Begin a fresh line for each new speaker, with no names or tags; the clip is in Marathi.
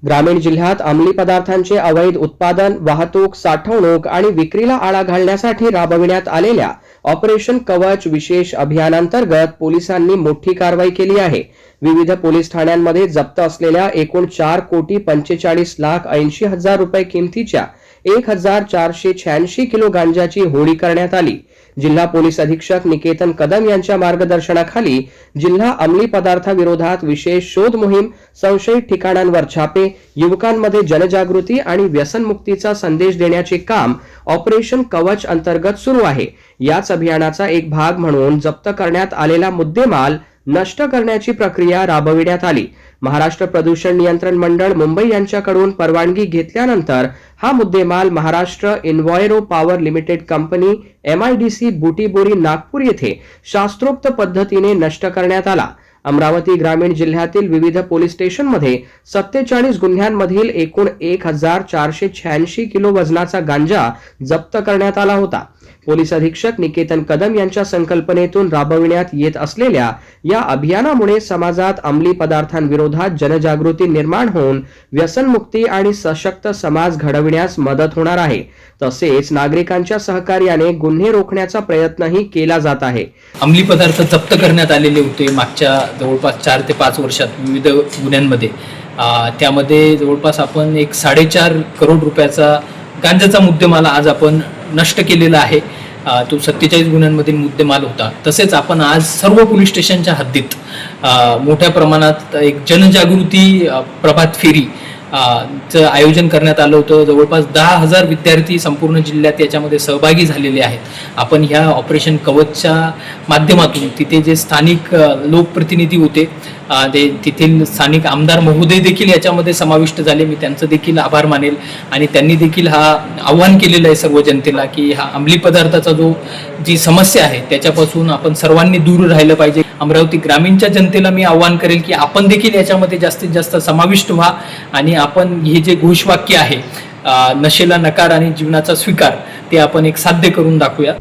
ग्रामीण जिल्ह्यात अंमली पदार्थांचे अवैध उत्पादन, वाहतूक, साठवणूक आणि विक्रीला आळा घालण्यासाठी राबविण्यात आलेल्या ऑपरेशन कवच विशेष अभियानांतर्गत पोलिसांनी मोठी कारवाई केली आहे। विविध पोलीस ठाण्यांमध्ये जप्त असलेल्या एकूण 4,45,80,000 रुपये किमतीच्या 1,486 किलो गांजाची होळी करण्यात आली। जिल्हा पोलीस अधीक्षक निकेतन कदम यांच्या मार्गदर्शनाखाली जिल्हा अंमली पदार्थाविरोधात विशेष शोध मोहीम, संशयित ठिकाणांवर छापे, युवकांमध्ये जनजागृती आणि व्यसनमुक्तीचा संदेश देण्याचे काम ऑपरेशन कवच अंतर्गत सुरू आहे। याच अभियानाचा एक भाग म्हणून जप्त करण्यात आलेला मुद्देमाल नष्ट करण्याची प्रक्रिया राबविण्यात आली। महाराष्ट्र प्रदूषण नियंत्रण मंडळ मुंबई यांच्याकडून परवानगी घेतल्यानंतर हा मुद्देमाल Maharashtra enviro power limited company MIDC Butibori Nagpur येथे शास्त्रोक्त पद्धतीने नष्ट करण्यात आला। अमरावती ग्रामीण जिल्ह्यातील विविध पोलीस स्टेशनमध्ये 47 गुन्ह्यांमधील एकूण 1,486 किलो वजनाचा गांजा जप्त करण्यात आला होता। पोलीस अधीक्षक निकेतन कदम यांच्या संकल्पनेतून राबविण्यात येत असलेल्या या अभियानामुळे समाजात अंमली पदार्थांविरोधात जनजागृती निर्माण होऊन व्यसनमुक्ती आणि सशक्त समाज घडविण्यास मदत होणार आहे। तसेच नागरिकांच्या सहकार्याने गुन्हे रोखण्याचा प्रयत्नही केला जात आहे।
अंमली पदार्थ जप्त करण्यात आलेले होते मागच्या जवळपास 4 ते 5 वर्षात विविध गुन्ह्यांमध्ये। त्यामध्ये जवळपास आपण 1.5 करोड रुपयाचा गांजाचा मुद्देमाल आज आपण नष्ट केलेला आहे। तो 47 गुन्ह्यांमधील मुद्देमाल होता। तसेच आपण आज सर्व पोलीस स्टेशनच्या हद्दीत मोठ्या प्रमाणात एक जनजागृती प्रभात फेरी चं आयोजन करण्यात आलं होतं। जवळपास 10,000 विद्यार्थी संपूर्ण जिल्ह्यात याच्यामध्ये सहभागी झालेले आहेत। आपण ह्या ऑपरेशन कवचच्या माध्यमातून तिथे जे स्थानिक लोकप्रतिनिधी होते, तेथील स्थानिक आमदार महोदय देखील याच्यामध्ये समाविष्ट झाले। मी त्यांचं देखील आभार मानेल आणि त्यांनी देखील हा आव्हान केलेलं आहे सर्व जनतेला की हा अंमली पदार्थाचा जी समस्या आहे त्याच्यापासून आपण सर्वांनी दूर राहिलं पाहिजे। अमरावती ग्रामीणच्या जनतेला मी आव्हान करेल की आपण देखील याच्यामध्ये जास्तीत जास्त समाविष्ट व्हा आणि आपण हे जे घोषवाक्य आहे नशेला नकार आणि जीवनाचा स्वीकार ते आपण एक साध्य करून दाखवूया।